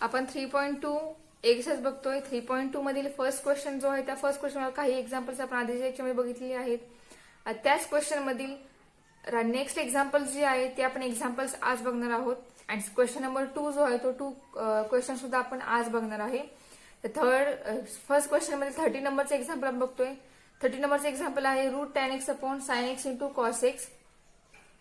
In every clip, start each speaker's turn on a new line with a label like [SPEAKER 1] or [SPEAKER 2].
[SPEAKER 1] आपण 3.2 एक्सरसाइज बघतोय. 3.2 मधील फर्स्ट क्वेश्चन जो आहे त्या फर्स्ट क्वेश्चन काही एक्झाम्पल्स आपण आधीच्या लेक्चरमध्ये बघितलेली आहेत. त्याच क्वेश्चन मधील नेक्स्ट एक्झाम्पल्स जे आहे ते आपण एक्झाम्पल्स आज बघणार आहोत. आणि क्वेश्चन नंबर 2 जो आहे तो क्वेश्चन सुद्धा आपण आज बघणार आहे. तर फर्स्ट क्वेश्चन मध्ये 30 नंबरचं एक्झाम्पल आपण बघतोय. 30 नंबरचं एक्झाम्पल आहे root tan x upon sin x into cos x.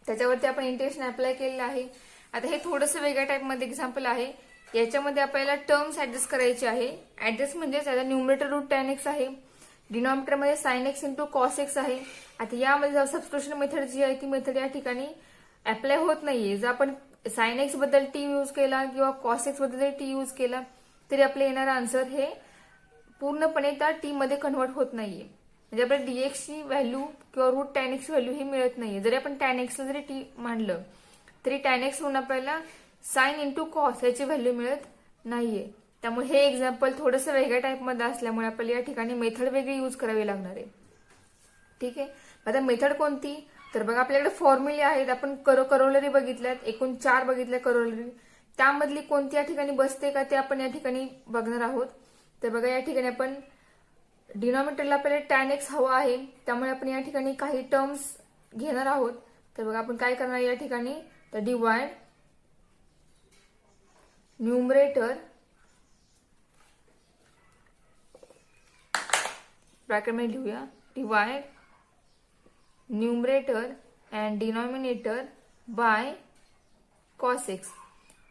[SPEAKER 1] त्याच्यावरती आपण इंटिग्रेशन अप्लाय केलेलं आहे. आता हे थोडंसं वेगळ्या टाईपमध्ये एक्झाम्पल आहे. याच्यामध्ये आपल्याला टर्म्स ऍडजस्ट करायचे आहे. ऍडजस्ट म्हणजे त्याचा न्यूमरेटर रूट tan x आहे, डिनॉमिनेटर मध्ये sin x into cos x आहे. आता यामध्ये सबस्टिट्यूशन मेथड जी आहे ती मेथड या ठिकाणी अप्लाय होत नाहीये. जर आपण sin x बद्दल t यूज केला किंवा cos x बद्दल t यूज केला तरी आपले येणारा आन्सर हे पूर्णपणे त्या t मध्ये कन्वर्ट होत नाहीये. म्हणजे आपल्याला dx ची व्हॅल्यू किंवा रूट tan x ची व्हॅल्यू ही मिळत नाहीये. जरी आपण tan x ला जरी t मांडलं तरी tan x म्हणून आपल्याला साइन इंटू कॉस याची व्हॅल्यू मिळत नाहीये. त्यामुळे हे एक्झाम्पल थोडंसं वेगळ्या टाईपमध्ये असल्यामुळे आपल्याला या ठिकाणी मेथड वेगळी यूज करावी लागणार आहे. ठीक आहे. आता मेथड कोणती तर बघा आपल्याकडे फॉर्म्युले आहेत. आपण करोलरी बघितल्यात, एकूण 4 बघितल्या करोलरी. त्यामधली कोणती या ठिकाणी बसते का ते आपण या ठिकाणी बघणार आहोत. तर बघा या ठिकाणी आपण डिनॉमिनेटरला आपल्याला tan x हवा आहे, त्यामुळे आपण या ठिकाणी काही टर्म्स घेणार आहोत. तर बघा आपण काय करणार या ठिकाणी तर डिवाइड न्यूमरेटर ब्रॅकेट मध्ये लिहूया divide numerator and denominator by cos x.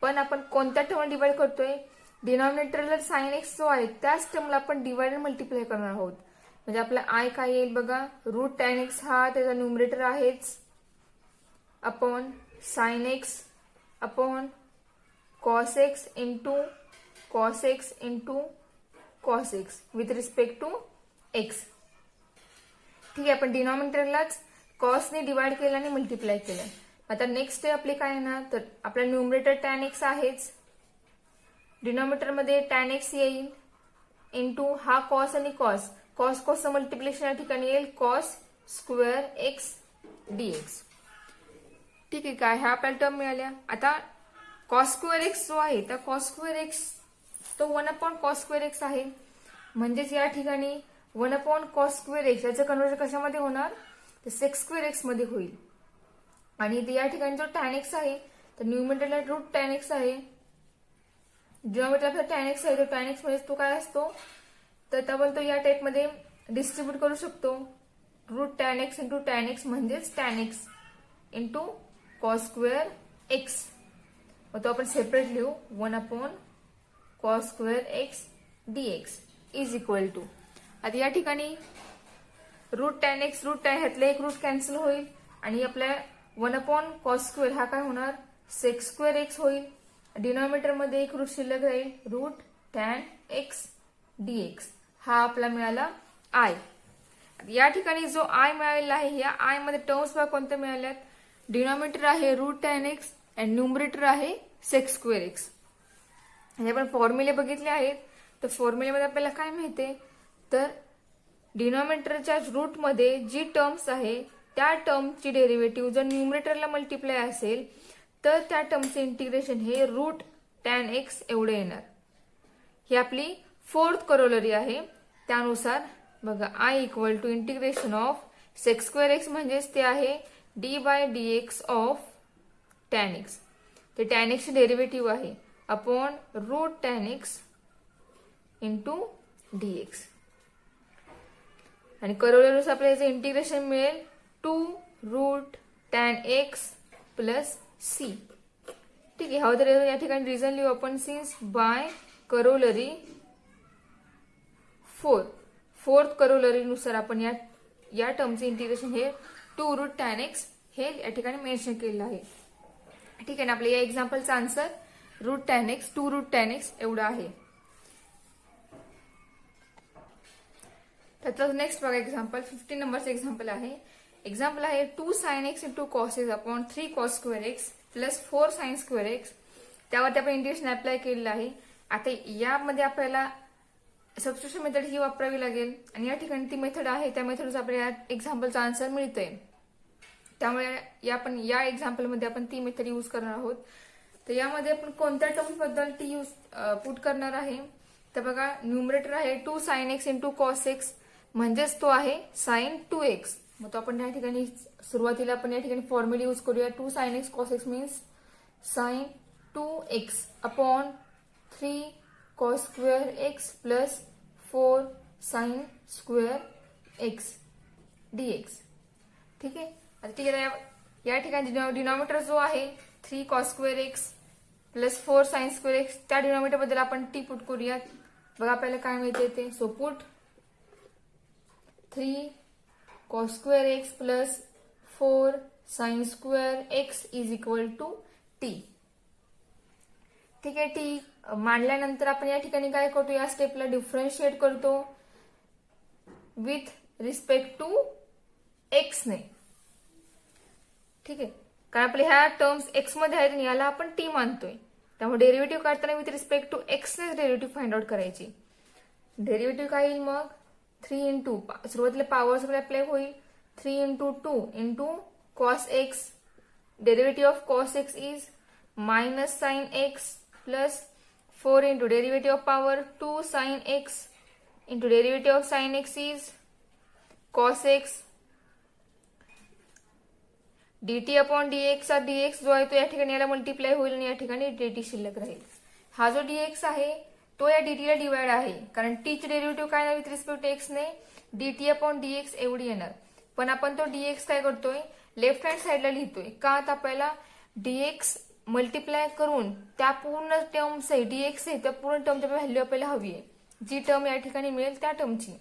[SPEAKER 1] पण आपण कोणत्या टर्म डिवाइड करतोय डिनॉमिनेटरला sin x जो आहे त्याच टर्मला आपण डिवाइड अँड मल्टिप्लाय करणार आहोत. म्हणजे आपला आय काय येईल बघा रूट tan x हा त्याचा न्यूमरेटर आहेच upon sin x upon cos x into cos x into cos x with respect to x. ठीक आहे. आपण डिनॉमिनेटरलाच cos ने डिवाइड केलं आणि मल्टिप्लाय केलं. आता नेक्स्ट स्टेप आपली काय येणार तर आपला न्यूमरेटर tan x आहेच, डिनॉमिनेटर मध्ये tan x येईल इंटू हा cos आणि cos मल्टिप्लिकेशन या ठिकाणी येईल cos स्क्वेअर x dx. ठीक आहे. काय ह्या आपल्याला टर्म मिळाल्या. आता cos स्क्वेअर x जो आहे तर cos स्क्वेअर x तो 1 अपॉन cos स्क्वेअर x आहे. म्हणजेच या ठिकाणी 1 अपॉन cos स्क्वेअर x याचं कन्वर्जन कशामध्ये होणार तर sec स्क्वेअर x मध्ये होईल. आणि या ठिकाणी जो tan x आहे तर न्यूमरेटरला रूट tan x आहे, डिनॉमिनेटरला tan x आहे. तर tan x मध्ये तो काय असतो तर आपण तो या टाइप मध्ये डिस्ट्रीब्यूट करू शकतो. Root tan x into tan x म्हणजेच tan x into cos square x. तो आपण सेपरेट लिहू 1 upon cos square x dx is equal to. आता या ठिकाणी root tan x root tan ह्यातले एक रूट कॅन्सल होईल आणि आपल्या 1 अपॉन cos स्क्वेअर हा काय होणार sec स्क्वेअर x होईल. डिनॉमिनेटर मध्ये एक रूट शिल्लक राहील रूट tan x dx. हा आपला मिळाला आय. या ठिकाणी जो आय मिळालेला आहे या आय मध्ये टर्म्स बघा कोणत्या मिळाल्यात. डिनॉमिनेटर आहे रूट tan x आणि न्यूमरेटर आहे sec स्क्वेअर x. हे आपण फॉर्म्युले बघितले आहेत. तर फॉर्म्युलेमध्ये आपल्याला काय माहितीये तर डिनॉमिनेटरच्या रूट मध्ये जी टर्म्स आहे त्या टर्मची डेरिव्हेटिव्ह जर न्यूमरेटरला मल्टिप्लाय असेल तर त्या टर्मचे इंटिग्रेशन हे रूट tan x एवढे येणार. ही आपली फोर्थ करोलरी आहे. त्यानुसार बघा I equal to integration of sec square x म्हणजेच ते आहे d बाय dx ऑफ tan x. ते tan x चे डेरिव्हेटिव्ह आहे upon root tan x into dx. आणि करोलरीनुसार आपल्याला याचं इंटिग्रेशन मिळेल 2 root tan x plus c. ठीक आहे. हा तर या ठिकाणी रिझन लिहू आपण since by corollary fourth corollary नुसार आपण या टर्मचे इंटिग्रेशन हे 2 रूट tan x हे या ठिकाणी मेन्शन केलेलं आहे. ठीक आहे ना. आपल्या या एक्झाम्पलचा answer root tan x 2 root tan x एवढा आहे. त्यातलं नेक्स्ट बघा एक्झाम्पल 15 नंबरचं एक्झाम्पल आहे. एक्झाम्पल आहे 2 sin x into cos x upon 3 cos square x plus 4 sin square x. त्यावरती आपण इंटिग्रेशन अप्लाय केलेलं आहे. आता यामध्ये आपल्याला सबस्टिट्यूशन मेथड ही वापरावी लागेल आणि या ठिकाणी ती मेथड आहे त्या मेथडचा आपल्याला एक्झाम्पलचा आन्सर मिळतोय. त्यामुळे या एक्झाम्पलमध्ये आपण ती मेथड यूज करणार आहोत. तर यामध्ये आपण कोणत्या टर्म्स बद्दल टी यूज पुट करणार आहे, तर बघा न्यूमरेटर आहे 2 sin x into cos x, म्हणजेच तो आहे sin 2x. मग तो आपण या ठिकाणी सुरुवातीला आपण या ठिकाणी फॉर्म्युला यूज करूया. 2 sin x cos x means sin 2x upon 3 cos square x plus 4 sin square x dx. ठीक आहे. आता ठीक आहे, या ठिकाणी डिनॉमिनेटर जो आहे 3 cos square x plus 4 sin square x, त्या डिनॉमिनेटर बद्दल आपण टी पुट करूयात. बघा आपल्याला काय मिळते ते. So put 3 cos square x plus 4 sin square x is equal to t. ठीक आहे. टी मांडल्यानंतर आपण या ठिकाणी काय करतो, या स्टेपला डिफरन्शिएट करतो विथ रिस्पेक्ट टू एक्स ने. ठीक आहे. कारण आपल्या ह्या टर्म्स एक्स मध्ये आहेत आणि याला आपण टी मानतोय, त्यामुळे डेरिव्हेटिव्ह काढताना विथ रिस्पेक्ट टू एक्स ने डेरिव्हेटिव्ह फाइंड आउट करायची. डेरिव्हेटिव्ह काय येईल मग 3 इंटू सुरुवातीला पॉवर सगळे अप्लाय होईल 3 into 2 into cos x. Derivative of cos x is minus sine x plus 4 into derivative of power 2 sine x into derivative of sine x is cos x. dt upon dx dx जो आहे तो या ठिकाणी याला multiply होईल आणि या ठिकाणी dt शिल्लक राहील. हा जो dx आहे तो या dt ला डिवाइड आहे, कारण t चे डेरिव्हेटिव्ह काय नाही विथ रिस्पेक्ट टू x ने dt अपॉन dx एवढी येणार. पण आपण तो dx काय करतोय, लेफ्ट हँड साइडला लिहितोय. का तर आपल्याला dx मल्टिप्लाय करून त्या पूर्ण टर्म्स आहे dx आहे त्या पूर्ण टर्मची व्हॅल्यू आपल्याला हवी आहे, जी टर्म या ठिकाणी मिळेल त्या टर्मची.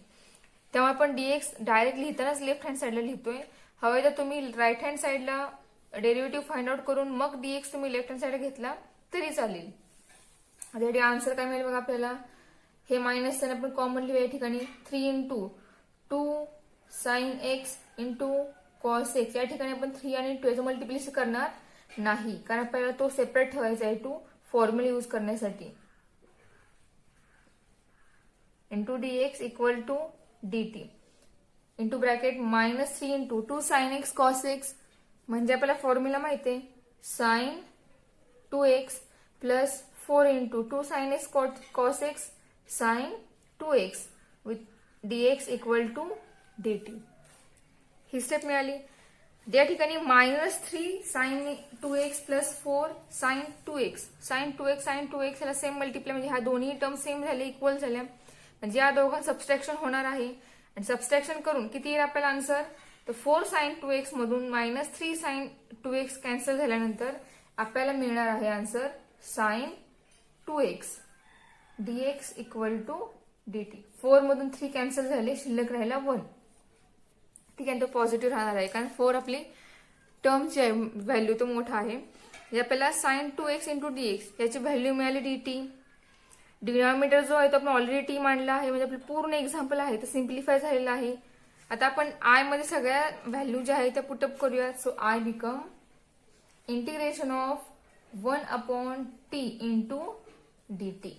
[SPEAKER 1] त्यामुळे आपण dx डायरेक्ट लिहितानाच लेफ्ट हँड साइडला लिहितोय. हवे तर तुम्ही राईट हँड साइडला डेरिव्हेटिव्ह फाइंड आउट करून मग dx तुम्ही लेफ्ट हँड साइडला घेतला तरी चालेल. आता आन्सर काय मिळेल बघा आपल्याला. हे मायनस साइन आपण कॉमन लिहूया या ठिकाणी 3 into 2 sine x into cos x. या ठिकाणी आपण 3 आणि 2 याचं मल्टिप्लिकेशन करणार नाही, कारण आपल्याला तो सेपरेट ठेवायचा आहे टू फॉर्म्युला यूज करण्यासाठी. Into dx equal to dt into bracket minus 3 into 2 sine x cos x, म्हणजे आपल्याला फॉर्म्युला माहिती आहे sine 2x plus 4 into 2 sine x cos x sine 2x with dx equal to dt. ही step मिळाली. या ठिकाणी minus 3 sine 2x plus 4 sine 2x sine 2x याला same multiply, म्हणजे ह्या दोन्ही टर्म सेम झाले, इक्वल झाल्या, म्हणजे या दोघांचं सबस्ट्रॅक्शन होणार आहे. आणि सबस्ट्रॅक्शन करून किती येईल आपल्याला आन्सर, तर 4 साइन 2x मधून मायनस 3 साइन 2x कॅन्सल झाल्यानंतर आपल्याला मिळणार आहे answer sine 2x dx equal to dt. 4 मधून 3 कॅन्सल झाले, शिल्लक राहिला 1. ठीक आहे. तो पॉझिटिव्ह राहणार आहे, कारण 4 आपली टर्मची आहे व्हॅल्यू तो मोठा आहे. आपल्याला साइन 2x इंटू dx याची व्हॅल्यू मिळाली dt. डिनॉमिनेटर जो आहे तो आपण ऑलरेडी टी मांडला आहे, म्हणजे आपलं पूर्ण एक्झाम्पल आहे ते सिम्प्लिफाय झालेलं आहे. आता आपण आय मध्ये सगळ्या व्हॅल्यू ज्या आहेत त्या पुटअप करूया. So I become integration of 1 upon T into dt.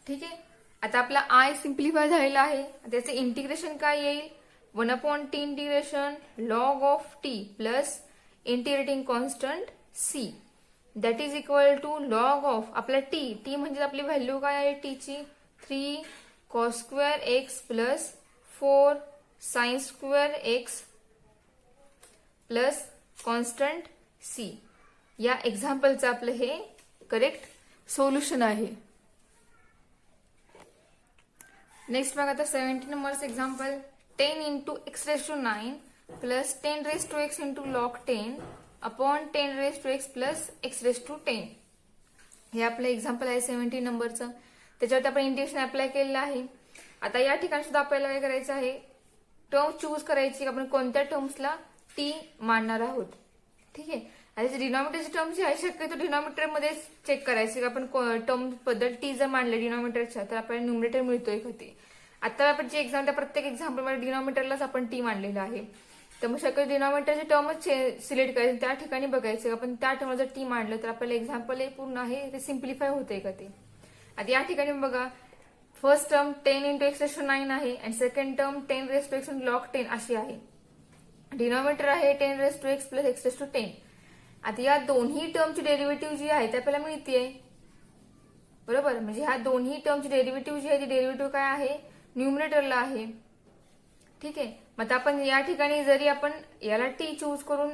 [SPEAKER 1] ठीक आहे. आता आपला आय सिम्प्लिफाय झालेला आहे, त्याचे इंटिग्रेशन काय येईल 1 upon t integration log of t plus integrating constant c that is equal to log of आपला टी म्हणजे आपली व्हॅल्यू काय आहे टीची 3 cos square x plus 4 sine square x plus constant c. या एक्झाम्पलचं आपलं हे करेक्ट सोल्युशन आहे. नेक्स्ट बघा आता 17 नंबरचं example 10 into x raise to 9 plus 10 raise to x into log 10 upon 10 raise to x plus x raise to 10. हे आपलं एक्झाम्पल आहे 17 नंबरचं. त्याच्यावरती आपण इंटिग्रेशन अप्लाय केलेलं आहे. आता या ठिकाणी सुद्धा आपल्याला काय करायचं आहे, टर्म चूज करायची, आपण कोणत्या टर्म्सला टी मांडणार आहोत. ठीक आहे. आणि डिनॉमिनेटरची टर्म जी आहे शक्यतो डिनॉमिनेटर मध्ये चेक करायची, आपण टर्म बद्दल टी जर मांडले डिनॉमिनेटरच्या तर आपल्याला न्यूमरेटर मिळतोय का ते. आता आपण जे एक्झाम त्या प्रत्येक एक्झाम्पल मध्ये डिनॉमिनेटरलाच आपण टी मांडलेलं आहे, तर मग शक्यतो डिनॉमिनेटरचे टर्मच सिलेक्ट करायचे, त्या ठिकाणी बघायचं आपण त्या टर्मला जर टी मांडलं तर आपल्याला एक्झाम्पल हे पूर्ण आहे ते सिम्प्लिफाय होतंय का ते. आता या ठिकाणी बघा first term 10 into x raise to 9 आहे आणि second term 10 raise to x log 10 अशी आहे. डिनॉमिनेटर आहे 10 raise to x plus x raise to 10. आता या दोन्ही टर्मची डेरिव्हेटिव्ह जी आहे ती आपल्याला मिळते, बरोबर. म्हणजे ह्या दोन्ही टर्मची डेरिव्हेटिव्ह जी आहे ती डेरिव्हेटिव्ह काय आहे, न्यूमरेटरला आहे. ठीक आहे. मग आता आपण या ठिकाणी जरी आपण याला टी चूज करून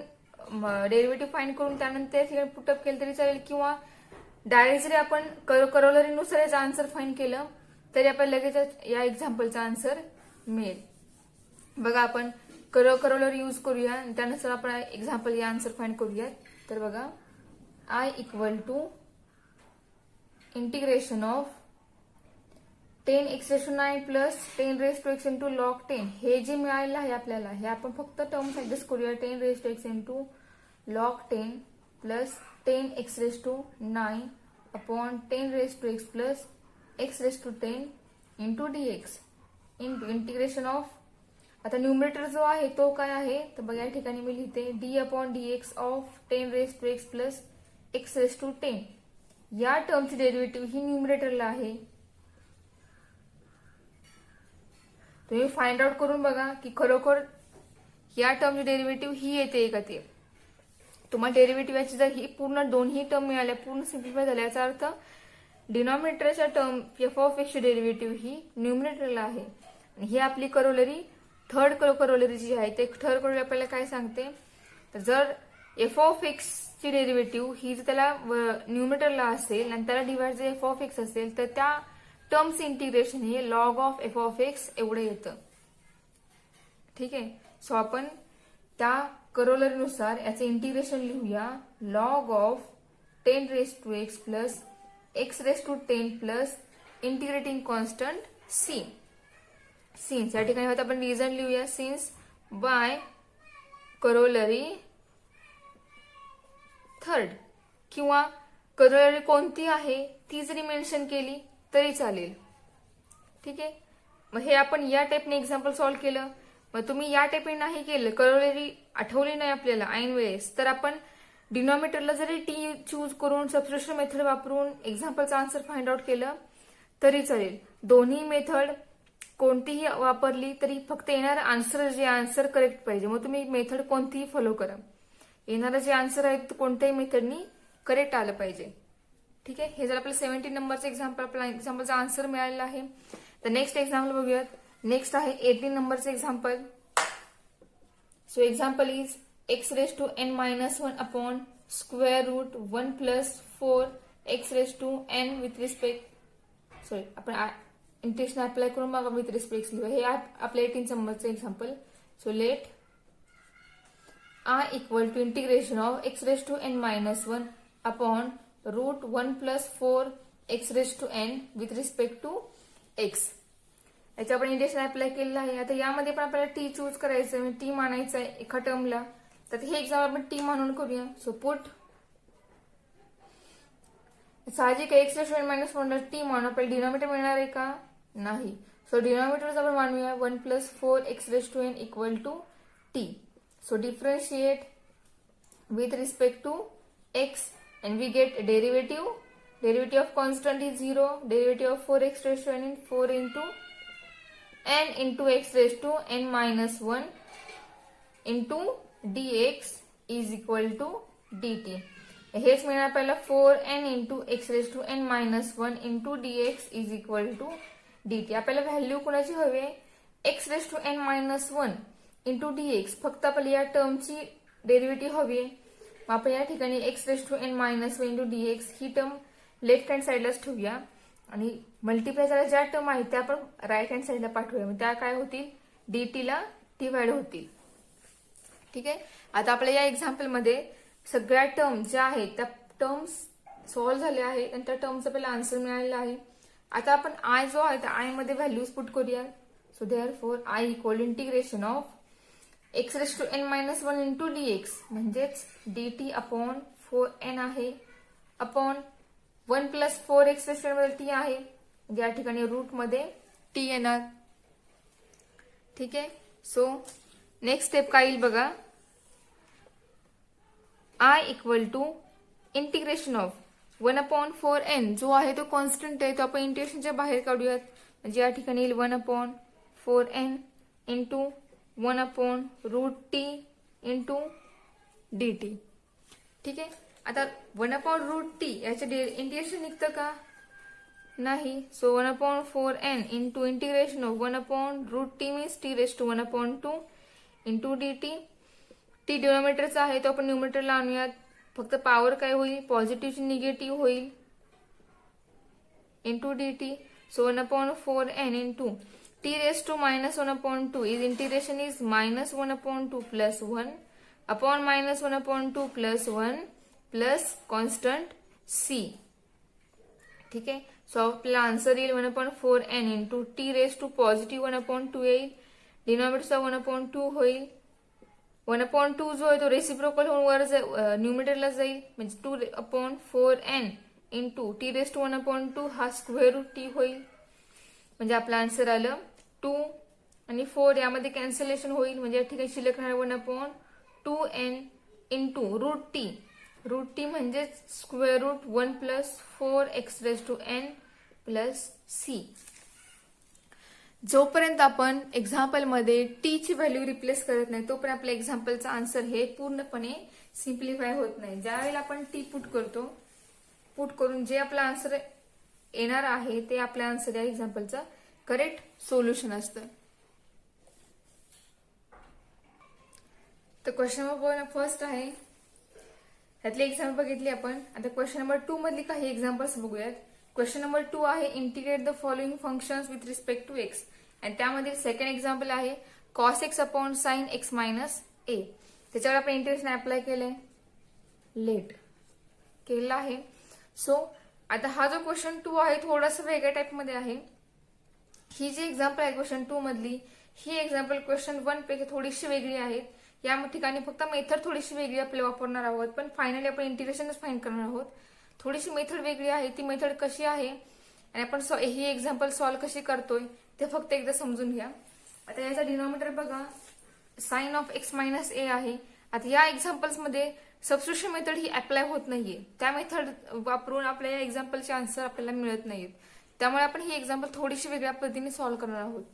[SPEAKER 1] डेरिव्हेटिव्ह फाइंड करून त्यानंतर या ठिकाणी पुटअप केलं तरी चालेल, किंवा डायरेक्ट जरी आपण करोलरीनुसार याचा आन्सर फाइंड केलं तरी आपल्याला लगेच या एक्झाम्पलचा आन्सर मिळेल. बघा आपण करोलरी यूज करूया आणि त्यानुसार आपण एक्झाम्पल या आन्सर फाइंड करूयात. तर बघा I equal to integration of 10x⁹ plus 10x into log 10 हे जे मिळालेलं आहे आपल्याला, हे आपण फक्त टर्म्स ऍडजस्ट करूया. 10x into log 10 plus 10x⁹ upon 10x plus x⁻10 into dx into integration of, आता न्यूमरेटर जो आहे तो काय आहे तर बघा या ठिकाणी मी लिहिते d/dx of 10x plus x⁻10. या टर्मची डेरिव्हेटिव्ह ही न्यूमरेटरला आहे. तुम्ही फाइंड आउट करून बघा की खरोखर या टर्मची डेरिव्हेटिव्ह ही येते का ते. तुम्हाला डेरिव्हेटिव्ह याची जर ही पूर्ण दोन्ही टर्म मिळाल्या, पूर्ण सिम्प्लिफाय झाल्या, याचा अर्थ डिनॉमिनेटरच्या टर्म f(x) ची डेरिव्हेटिव्ह ही न्यूमरेटरला आहे. आणि ही आपली करोलरी, थर्ड करोलरी जी आहे ते थर्ड करोलरी आपल्याला काय सांगते, तर जर f(x) ची डेरिव्हेटिव्ह ही जर त्याला न्यूमरेटरला असेल आणि त्याला डिवाइड जर f(x) असेल तर त्या टर्म्स इंटिग्रेशन हे log ऑफ f(x) एवढं येतं. ठीक आहे. सो आपण त्या करोलरीनुसार याचे इंटिग्रेशन लिहूया. log of 10x plus x⁻10 plus integrating constant c. Since या ठिकाणी होता आपण रिझन लिहूया. सिन्स बाय करोलरी थर्ड, किंवा करोलरी कोणती आहे ती जरी मेन्शन केली तरी चालेल. ठीक आहे. मग हे आपण या टाईपने एक्झाम्पल सॉल्व्ह केलं. मग तुम्ही या टाईपने नाही केलं, करोलरी आठवली नाही आपल्याला ऐन वेळेस, तर आपण डिनॉमिनेटरला जरी टी चूज करून सबस्टिट्यूशन मेथड वापरून एक्झाम्पलचा आन्सर फाइंड आउट केलं तरी चालेल. दोन्ही मेथड कोणतीही वापरली तरी फक्त येणारं आन्सर जे आन्सर करेक्ट पाहिजे. मग तुम्ही मेथड कोणतीही फॉलो करा, येणारं जे आन्सर आहे ते कोणत्याही मेथडनी करेक्ट आलं पाहिजे. ठीक आहे. हे जर आपल्याला 17 नंबरचं एक्झाम्पल, आपल्याला एक्झाम्पलचा आन्सर मिळालेला आहे. तर नेक्स्ट एक्झाम्पल बघूयात. नेक्स्ट आहे 18 नंबरचं example. So example is x⁻n-1 upon square root 1 plus 4 x⁻n with respect, sorry आपण इंटिग्रेशन अप्लाय करून बघा विथ रिस्पेक्ट लिहूया. हे आपल्या 18 नंबरचं example. So let I equal to integration of x⁻n-1 upon root 1 plus 4 x⁻n with respect to x. याचं आपण integration apply केलेलं आहे. आता यामध्ये पण आपल्याला टी चूज करायचं आहे, टी मानायचं आहे एका टर्मला. तर हे एक्झाम्पल आपण टी मानून करूया. सो पुट साहजिक x⁻n-1 टी मानून आपल्याला डिनॉमिनेटर मिळणार आहे का, नाही. सो डिनॉमिनेटर आपण मानूया 1 plus 4 x⁻n equal to t. So differentiate with respect to x and we get derivative. Derivative of constant is 0. Derivative of 4x⁻n is 4 into n into x⁻n-1 into dx is equal to dt. हेच मिळणार आपल्याला 4n into x⁻n-1 into dx is equal to dt. आपल्याला value कोणाची हवी आहे, x⁻n-1 into dx. फक्त आपल्याला या टर्मची डेरिव्हेटिव्ह हवी आहे. मग आपण या ठिकाणी x⁻n-1 इंटू dx ही टर्म लेफ्ट हँड साईडलाच ठेवूया आणि मल्टिप्लाय झाल्या ज्या टर्म आहेत त्या आपण राईट हँड साईडला पाठवूया. मग त्या काय होतील, dt ला डिवाइड होतील. ठीक आहे. आता आपल्या या एक्झाम्पल मध्ये सगळ्या टर्म ज्या आहेत त्या टर्म्स सॉल्व्ह झाल्या आहेत आणि त्या टर्मचा आपल्याला आन्सर मिळालेला आहे. आता आपण आय जो आहे त्या आय मध्ये व्हॅल्यूज पुट करूया. So therefore I equal integration of x⁻n-1 into dx म्हणजेच dt अपॉन 4n आहे अपॉन 1 प्लस 4x मध्ये t आहे, म्हणजे या ठिकाणी रूट मध्ये t येणार. ठीक आहे. सो नेक्स्ट स्टेप काय येईल बघा, I equal to integration of 1/4n जो आहे तो कॉन्स्टंट आहे, तो आपण इंटिग्रेशनच्या बाहेर काढूयात. म्हणजे या ठिकाणी येईल 1/4n into 1/√t into dt. ठीक आहे. आता 1/√t याचे इंटिग्रेशन निघतं का? नाही. So 1/4n into integration of 1/√t means t⁻² into dt. T डिनॉमिनेटरचा आहे तो आपण न्यूमरेटरला आणूयात. फक्त पॉवर काय होईल? पॉझिटिव्हची निगेटिव्ह होईल into dt. So 1/4n into t⁻1/2 is integration is -1/2 plus 1 upon -1/2 plus 1 plus constant c. ठीक आहे. सो आपला आन्सर येईल 1/4n इंटू t⁻1/2 येईल. डिनॉमिनेटरचा 1/2 होईल. 1/2 जो आहे तो रेसिप्रोकल होऊन वर न्यूमरेटरला जाईल म्हणजे 2/4n इंटू t⁻1/2 हा स्क्वेअर रूट t होईल. म्हणजे आपला आन्सर आलं 2 आणि 4 यामध्ये कॅन्सलेशन होईल म्हणजे या ठिकाणी शिल्लक राहणार 1/2n इंटू √t. √t म्हणजे square root 1 plus 4x⁻n plus c. जोपर्यंत आपण एक्झाम्पल मध्ये टी ची व्हॅल्यू रिप्लेस करत नाही तोपर्यंत आपल्या एक्झाम्पलचं आन्सर हे पूर्णपणे सिम्प्लिफाय होत नाही. ज्यावेळेला आपण टी पुट करतो, पुट करून जे आपला आन्सर येणार आहे ते आपल्या आन्सर या एक्झाम्पलचं करेक्ट सोल्युशन असतं. तर क्वेश्चन नंबर फर्स्ट आहे, त्यातली एक्झाम्पल बघितली आपण. आता क्वेश्चन नंबर 2 मधली काही एक्झाम्पल्स बघूयात. क्वेश्चन नंबर 2 आहे integrate the following functions with respect to x. आणि त्यामध्ये सेकंड एक्झाम्पल आहे cos x upon sin x minus a. त्याच्यावर आपण इंटिग्रेशन अप्लाय केलंय, लेट केलेला आहे. सो आता हा जो क्वेश्चन 2 आहे थोडासा वेगळ्या टाइप मध्ये आहे. ही जी एक्झाम्पल आहे क्वेश्चन 2 मधली, ही एक्झाम्पल क्वेश्चन 1 पैकी थोडीशी वेगळी आहे. या ठिकाणी फक्त मेथड थोडीशी वेगळी आपल्याला वापरणार आहोत, पण फायनली आपण इंटिग्रेशनच फाइंड करणार आहोत. थोडीशी मेथड वेगळी आहे. ती मेथड कशी आहे आणि आपण ही एक्झाम्पल सॉल्व्ह कशी करतोय ते फक्त एकदा समजून घ्या. आता याचा डिनॉमिनेटर बघा, sine of x minus a आहे. आता या एक्झाम्पल्स मध्ये सबस्टिट्यूशन मेथड ही अप्लाय होत नाहीये. त्या मेथड वापरून आपल्या या एक्झाम्पलचे आन्सर आपल्याला मिळत नाहीत. त्यामुळे आपण ही एक्झाम्पल थोडीशी वेगळ्या पद्धतीने सॉल्व्ह करणार आहोत.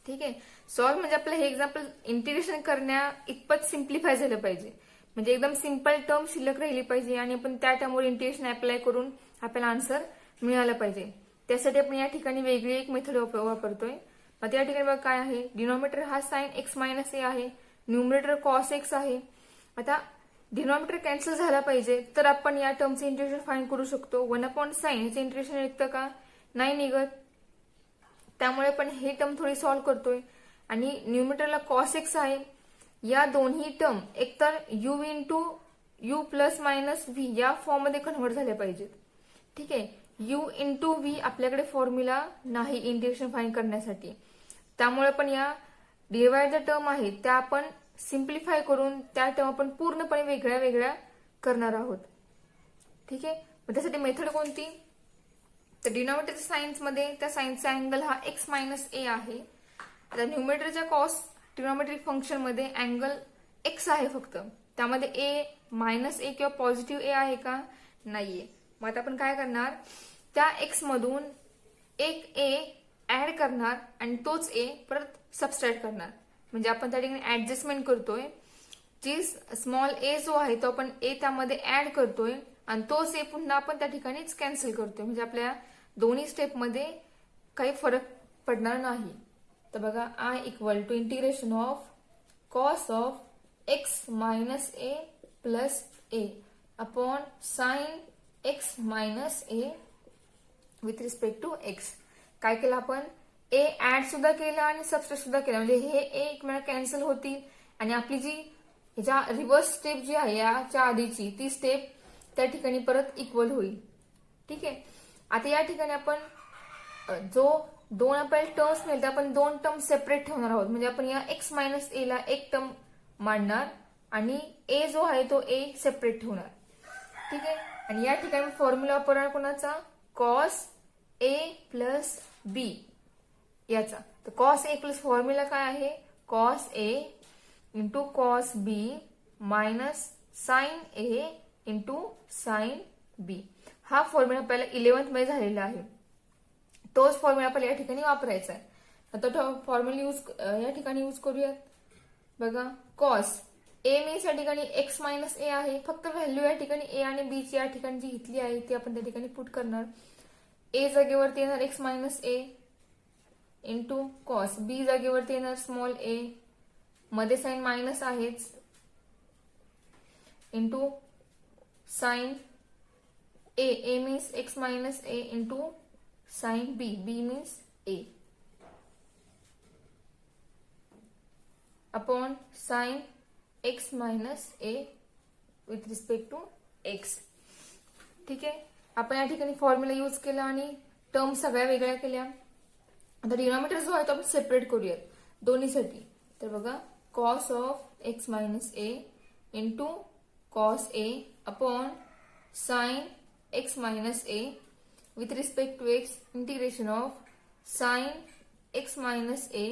[SPEAKER 1] ठीक आहे. सॉल्व्ह म्हणजे आपलं हे एक्झाम्पल इंटिग्रेशन करण्या इतपत सिम्प्लिफाय झालं पाहिजे. म्हणजे एकदम सिंपल टर्म शिल्लक राहिली पाहिजे आणि आपण त्या टर्मवर इंटिग्रेशन अप्लाय करून आपल्याला आन्सर मिळाला पाहिजे. त्यासाठी आपण या ठिकाणी वेगळी एक मेथड वापरतोय. मग या ठिकाणी बघा काय आहे, डिनॉमिनेटर हा साइन x मायनस a आहे, न्यूमरेटर cos x आहे. आता डिनॉमिनेटर कॅन्सल झाला पाहिजे तर आपण या टर्मचे इंटिग्रेशन फाइंड करू शकतो. 1/sin ह्याचे इंटिग्रेशन निघतं का? नाही निघत. त्यामुळे आपण हे टर्म थोडी सॉल्व्ह करतोय. आणि न्यूमरेटरला cos x आहे. या दोन्ही टर्म एकतर u into u plus minus v या फॉर्म मध्ये कन्व्हर्ट झाल्या पाहिजेत. ठीक आहे. u इंटू v आपल्याकडे फॉर्म्युला नाही इंटिग्रेशन फाइंड करण्यासाठी. त्यामुळे पण या डिवाइड द टर्म आहेत त्या आपण सिम्प्लिफाय करून त्या टर्म आपण पूर्णपणे वेगळ्या वेगळ्या करणार आहोत. ठीक आहे. मग त्यासाठी मेथड कोणती? तर डिनॉमिनेटरच्या साइन्स मध्ये त्या साइन्सचा अँगल हा x मायनस a आहे. आता न्यूमरेटरच्या कॉस ट्रिग्नोमेट्रिक फंक्शन मध्ये अँगल x आहे फक्त, त्यामध्ये a मायनस a किंवा पॉझिटिव्ह a आहे का? नाहीये. मग आता आपण काय करणार, त्या x मधून एक a ऍड करणार आणि तोच a परत सबस्ट्रॅक्ट करणार. म्हणजे आपण त्या ठिकाणी ऍडजस्टमेंट करतोय. जी स्मॉल a जो आहे तो आपण a त्यामध्ये ऍड करतोय आणि तोच a पुन्हा आपण त्या ठिकाणीच कॅन्सल करतोय. म्हणजे आपल्या दोन्ही स्टेप मध्ये काही फरक पडणार नाही. तर बघा I equal to integration of cos of x minus a plus a upon sine x minus a with respect to x. काय केलं आपण, a ऍड सुद्धा केला आणि सबस्ट्रॅक्ट सुद्धा केला. म्हणजे हे a एकमेकांना कॅन्सल होतील आणि आपली जी ह्याच्या रिव्हर्स स्टेप जी आहे याच्या आधीची ती स्टेप त्या ठिकाणी परत इक्वल होईल. ठीक आहे. आता या ठिकाणी आपण जो दोन आपल्याला टर्म्स मिळते आपण दोन टर्म सेपरेट ठेवणार आहोत. म्हणजे आपण या x मायनस a ला एक टर्म मांडणार आणि a जो आहे तो a सेपरेट ठेवणार. ठीक आहे. आणि या ठिकाणी फॉर्म्युला वापरणार कोणाचा, कॉस a प्लस b याचा. तर कॉस a प्लस फॉर्म्युला काय आहे, cos a into cos b minus sine a into sine b. हा फॉर्म्युला आपल्याला 11th मध्ये झालेला आहे. तोच फॉर्म्युला आपल्याला या ठिकाणी वापरायचा आहे. आता तो फॉर्म्युला या ठिकाणी यूज करूयात. बघा, कॉस ए मीन्स या ठिकाणी एक्स मायनस ए आहे. फक्त व्हॅल्यू या ठिकाणी ए आणि बी ची या ठिकाणी जी घेतली आहे ती आपण त्या ठिकाणी पुट करणार. ए जागेवरती येणार x minus a into cos. B जागेवरती येणार स्मॉल ए, मध्ये साइन मायनस आहेच, into sine a. A means x minus a into sine b. B means a upon sine x minus a with respect to x. ठीक आहे, आपण या ठिकाणी formula use केला आणि टर्म सगळ्या वेगळ्या केल्या. आता डिनॉमिनेटर जो आहे तो आपण सेपरेट करूयात दोन्हीसाठी. तर बघा, cos of x minus a into cos a upon sine x minus a with respect to x integration of sine x minus a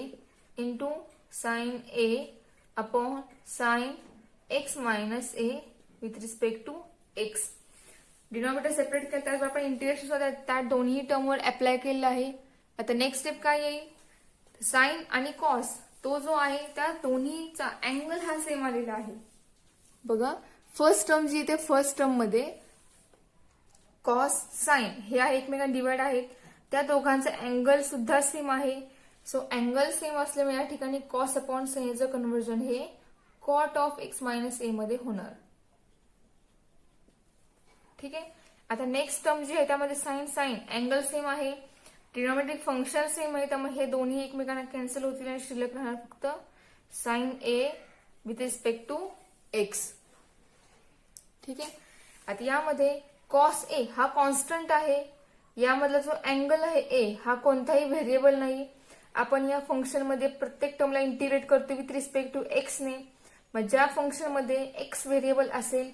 [SPEAKER 1] into sine a upon sine x minus a with respect to x. Denominator separate केलं त्यावर आपण integration त्या दोन्ही टर्मवर apply केलेलं आहे. आता next step काय येईल, साइन आणि कॉस तो जो आहे त्या दोन्हीचा अँगल हा सेम आलेला आहे. बघा, फर्स्ट टर्म जी येते फर्स्ट टर्म मध्ये कॉस साइन हे आहे एकमेकांना डिवाइड आहेत, त्या दोघांचा अँगल सुद्धा सेम आहे. सो अँगल सेम असल्यामुळे या ठिकाणी कॉस अपॉन साइनचं कन्व्हर्जन हे कॉट ऑफ एक्स मायनस ए मध्ये होणार. ठीक आहे, आता नेक्स्ट टर्म जी आहे त्यामध्ये साइन साइन अँगल सेम आहे, ट्रिग्नोमेट्रिक फंक्शन सेम आहे, त्यामुळे हे दोन्ही एकमेकांना कॅन्सल होतील आणि शिल्लक राहणार फक्त sine a with respect to x. ठीक आहे, आता यामध्ये कॉस ए हा कॉन्स्टंट आहे, यामधला जो अँगल आहे ए हा कोणताही व्हेरिएबल नाही. आपण या फंक्शन मध्ये प्रत्येक टर्मला इंटिग्रेट करतो विथ रिस्पेक्ट टू एक्स ने. मग ज्या फंक्शन मध्ये एक्स व्हेरिएबल असेल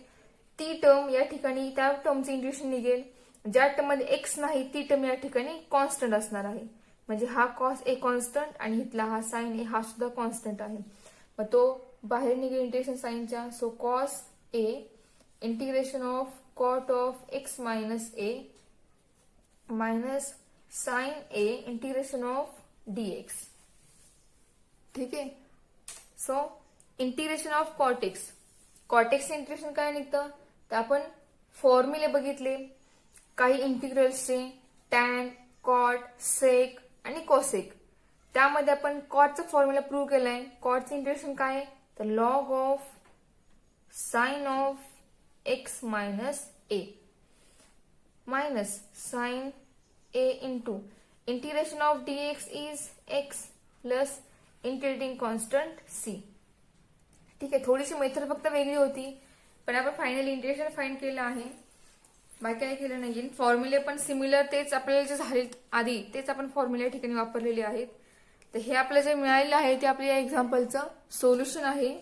[SPEAKER 1] ती टर्म या ठिकाणी त्या टर्मचं इंटिग्रेशन निघेल, ज्या टर्म मध्ये एक्स नाही ती टर्म या ठिकाणी कॉन्स्टंट असणार आहे. म्हणजे हा कॉस ए कॉन्स्टंट आणि इथला हा साइन ए हा सुद्धा कॉन्स्टंट आहे. मग तो बाहेर निघेल इंटिग्रेशन साइनच्या. So cos a integration of cot of x minus a minus sine a integration of dx. ठीक आहे, so integration of cot x. Cot x integration काय निघतं तर आपण फॉर्म्युले बघितले काही इंटिग्रल्सचे, टॅन, कॉट, सेक आणि कोसेक. त्यामध्ये आपण कॉटचा फॉर्म्युला प्रूव्ह केलाय. कॉटचं इंटिग्रेशन काय आहे तर log of sine of x minus a minus sine a into integration of dx is x plus integrating constant c. ठीक आहे, थोडीशी मेथड फक्त वेगळी होती, पण आपण फायनली इंटिग्रेशन फाइंड केलं आहे. बाकी काय केलं नाही. फॉर्म्युले पण सिमिलर तेच आपल्याला जे झाले आधी तेच आपण फॉर्म्युले ठिकाणी वापरलेले आहेत. तर हे आपल्याला जे मिळालेलं आहे ते आपल्या या एक्झाम्पलचं सोल्युशन आहे.